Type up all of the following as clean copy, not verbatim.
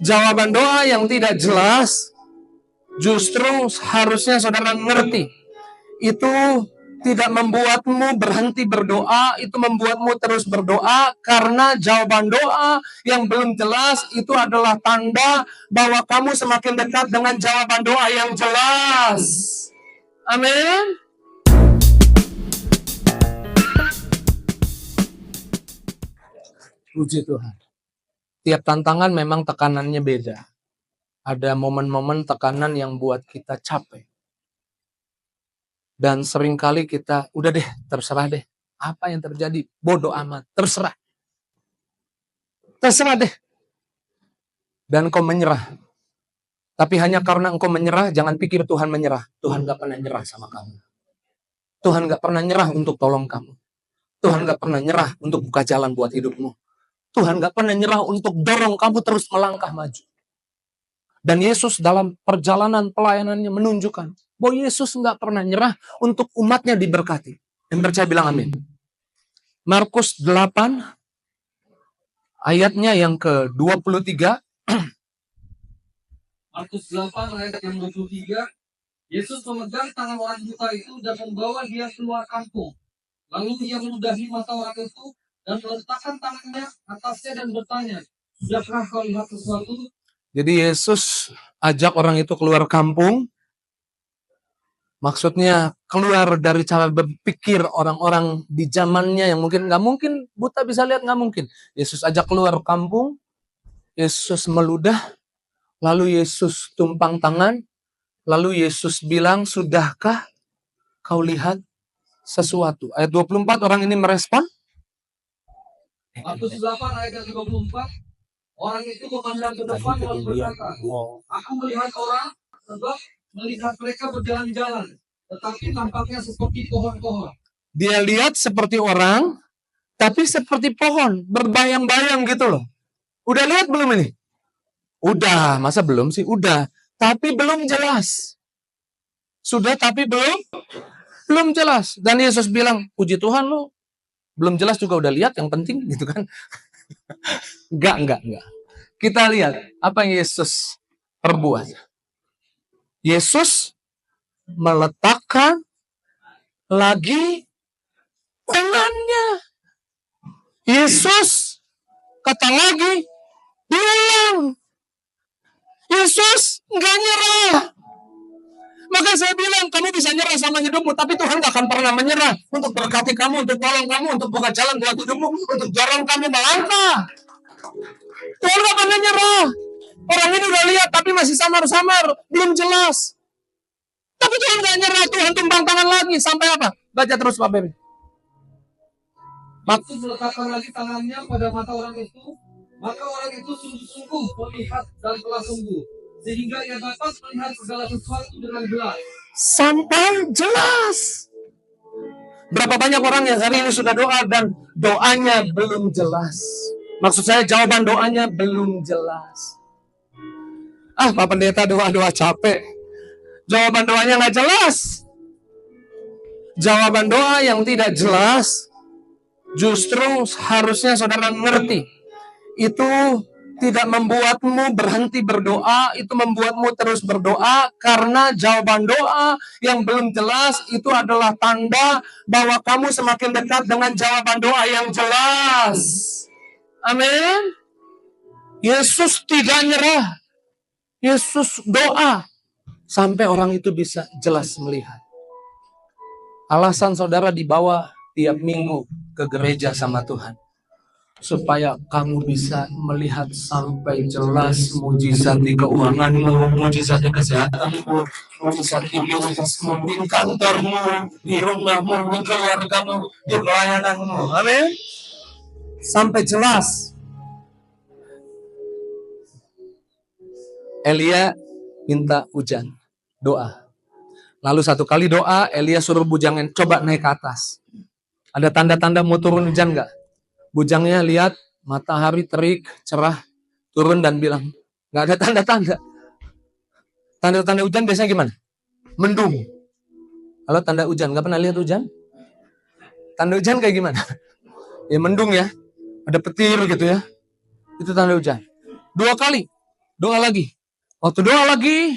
Jawaban doa yang tidak jelas, justru harusnya saudara ngerti. Itu tidak membuatmu berhenti berdoa, itu membuatmu terus berdoa, karena jawaban doa yang belum jelas itu adalah tanda bahwa kamu semakin dekat dengan jawaban doa yang jelas. Amin. Puji Tuhan. Tiap tantangan memang tekanannya beda. Ada momen-momen tekanan yang buat kita capek. Dan seringkali kita, udah deh, terserah deh. Apa yang terjadi? Bodoh amat, terserah. Terserah deh. Dan engkau menyerah. Tapi hanya karena engkau menyerah, jangan pikir Tuhan menyerah. Tuhan gak pernah nyerah sama kamu. Tuhan gak pernah nyerah untuk tolong kamu. Tuhan gak pernah nyerah untuk buka jalan buat hidupmu. Tuhan gak pernah nyerah untuk dorong kamu terus melangkah maju. Dan Yesus dalam perjalanan pelayanannya menunjukkan bahwa Yesus nggak pernah nyerah untuk umatnya diberkati. Yang percaya bilang amin. Markus 8 ayatnya yang ke-23. Markus 8 ayat yang 23. Yesus memegang tangan orang buta itu dan membawa dia keluar kampung. Lalu ia meludahi mata orang itu dan meletakkan tangannya atasnya dan bertanya, "Sudahkah kau lihat sesuatu?" Jadi Yesus ajak orang itu keluar kampung. Maksudnya keluar dari cara berpikir orang-orang di zamannya yang mungkin nggak mungkin buta bisa lihat, nggak mungkin. Yesus ajak keluar kampung, Yesus meludah, lalu Yesus tumpang tangan, lalu Yesus bilang, "Sudahkah kau lihat sesuatu?" Ayat 24 orang ini merespon. Markus 8 ayat 24. Orang itu memandang ke depan lalu berkata, "Aku melihat orang, sebab melihat mereka berjalan-jalan, tetapi tampaknya seperti pohon-pohon." Dia lihat seperti orang, tapi seperti pohon, berbayang-bayang gitu loh. Udah lihat belum ini? Udah, masa belum sih? Udah, tapi belum jelas. Sudah, tapi belum jelas. Dan Yesus bilang, "Puji Tuhan lo, belum jelas juga udah lihat, yang penting," gitu kan. Enggak. Kita lihat apa yang Yesus perbuat. Yesus meletakkan lagi tangannya. Yesus kata lagi, diulang. Yesus nggak nyerah. Maka saya bilang, kamu bisa nyerah sama hidupmu, tapi Tuhan gak akan pernah menyerah untuk berkati kamu, untuk tolong kamu, untuk buka jalan buat hidupmu, untuk dorong kamu melangkah. Tuhan gak pernah nyerah. Orang ini udah lihat, tapi masih samar-samar, belum jelas. Tapi Tuhan gak nyerah, Tuhan tumpang tangan lagi. Sampai apa? Baca terus Pak Bebe. Yesus meletakkan lagi tangannya pada mata orang itu, maka orang itu sungguh-sungguh melihat dan telah sembuh, sehingga ia dapat melihat segala sesuatu dengan jelas. Sampai jelas. Berapa banyak orang yang hari ini sudah doa dan doanya belum jelas. Maksud saya jawaban doanya belum jelas. Pak Pendeta doa-doa capek. Jawaban doanya nggak jelas. Jawaban doa yang tidak jelas, justru harusnya saudara ngerti. Itu tidak membuatmu berhenti berdoa, itu membuatmu terus berdoa, karena jawaban doa yang belum jelas itu adalah tanda bahwa kamu semakin dekat dengan jawaban doa yang jelas. Amin. Yesus tidak nyerah. Yesus doa sampai orang itu bisa jelas melihat. Alasan saudara dibawa tiap minggu ke gereja sama Tuhan, supaya kamu bisa melihat sampai jelas mujizat di keuanganmu, mujizat di kesehatanmu, mujizat di bisnismu, di kantormu, di rumahmu, di keluargamu, di pelayananmu. Amin. Sampai jelas. Elia minta hujan, doa. Lalu satu kali doa, Elia suruh bujangnya coba naik ke atas. Ada tanda-tanda mau turun hujan nggak? Bujangnya lihat matahari terik, cerah, turun dan bilang, nggak ada tanda-tanda. Tanda-tanda hujan biasanya gimana? Mendung. Kalau tanda hujan, nggak pernah lihat hujan? Tanda hujan kayak gimana? Ya mendung ya, ada petir gitu ya. Itu tanda hujan. Dua Doa lagi. Waktu doa lagi,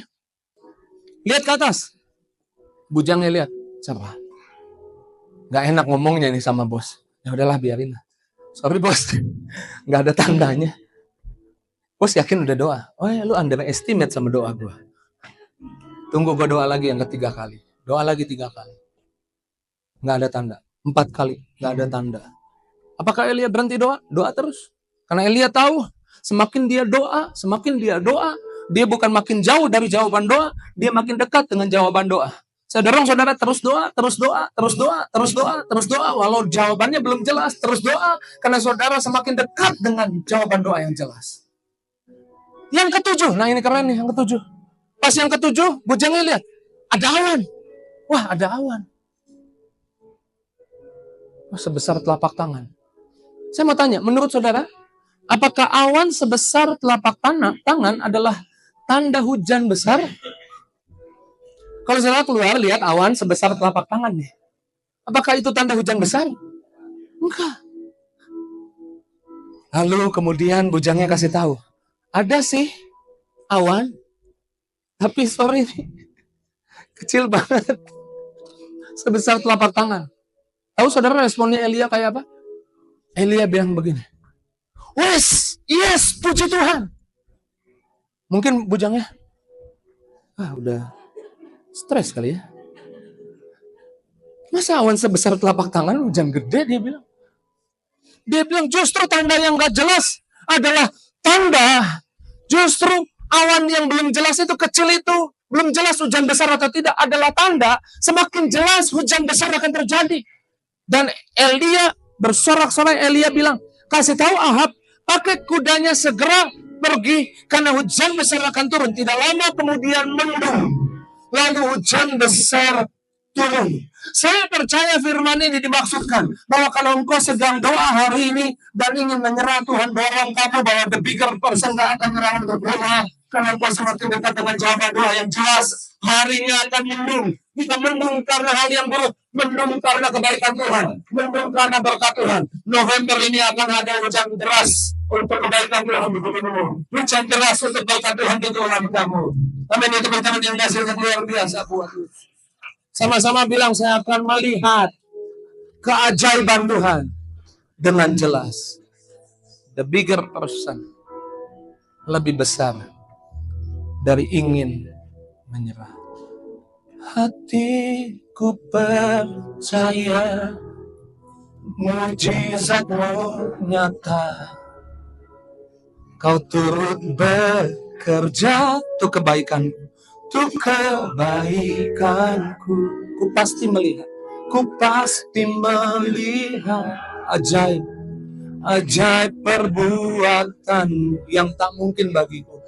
lihat ke atas. Bujangnya lihat, siapa? Gak enak ngomongnya nih sama bos. Ya udahlah, biarin lah. Sorry bos, nggak ada tandanya. Bos yakin udah doa? Oh ya, lu underestimate sama doa gue. Tunggu gue doa lagi yang ketiga kali. Doa lagi 3 kali. Nggak ada tanda. 4 kali, nggak ada tanda. Apakah Elia berhenti doa? Doa terus. Karena Elia tahu, semakin dia doa, dia bukan makin jauh dari jawaban doa, dia makin dekat dengan jawaban doa. Saya dorong saudara terus doa, walau jawabannya belum jelas, terus doa, karena saudara semakin dekat dengan jawaban doa yang jelas. Yang ketujuh, nah ini keren nih, yang ketujuh. Pas yang ketujuh, bujangnya lihat, ada awan. Wah, ada awan. Wah, sebesar telapak tangan. Saya mau tanya, menurut saudara, apakah awan sebesar telapak tangan adalah tanda hujan besar? Kalau saudara keluar, lihat awan sebesar telapak tangan nih. Apakah itu tanda hujan besar? Enggak. Lalu kemudian bujangnya kasih tahu, ada sih awan, tapi sorry nih, kecil banget. Sebesar telapak tangan. Tahu saudara responnya Elia kayak apa? Elia bilang begini, yes, puji Tuhan. Mungkin bujangnya, udah stres kali ya. Masa awan sebesar telapak tangan, hujan gede, dia bilang. Dia bilang justru tanda yang gak jelas adalah tanda. Justru awan yang belum jelas itu, kecil itu, belum jelas hujan besar atau tidak, adalah tanda. Semakin jelas hujan besar akan terjadi. Dan Elia bersorak-sorai, Elia bilang, kasih tahu Ahab, pakai kudanya segera pergi, karena hujan besar akan turun. Tidak lama kemudian mendung, lalu hujan besar turun. Saya percaya firman ini dimaksudkan bahwa kalau engkau sedang doa hari ini dan ingin menyerah, Tuhan dorong kamu bahwa the bigger person gak akan menyerah untuk doa, karena engkau semakin dekat dengan jawaban doa yang jelas. Harinya akan mendung. Kita mendung karena hal yang buruk, mendung karena kebaikan Tuhan, mendung karena berkat Tuhan. November ini akan ada hujan deras untuk kebaikan Tuhan di hidupmu. Hujan deras untuk berkat Tuhan di dalam kamu. Amin. Itu teman-teman yang hasilnya luar biasa buat itu. Sama-sama bilang, saya akan melihat keajaiban Tuhan dengan jelas. The bigger person, lebih besar dari ingin menyerah. Hatiku percaya mujizat-Mu nyata. Kau turut bekerja untuk kebaikanku. Untuk kebaikanku, ku pasti melihat ajaib perbuatan yang tak mungkin bagiku,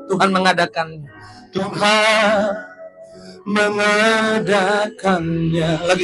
Tuhan mengadakannya, Lagi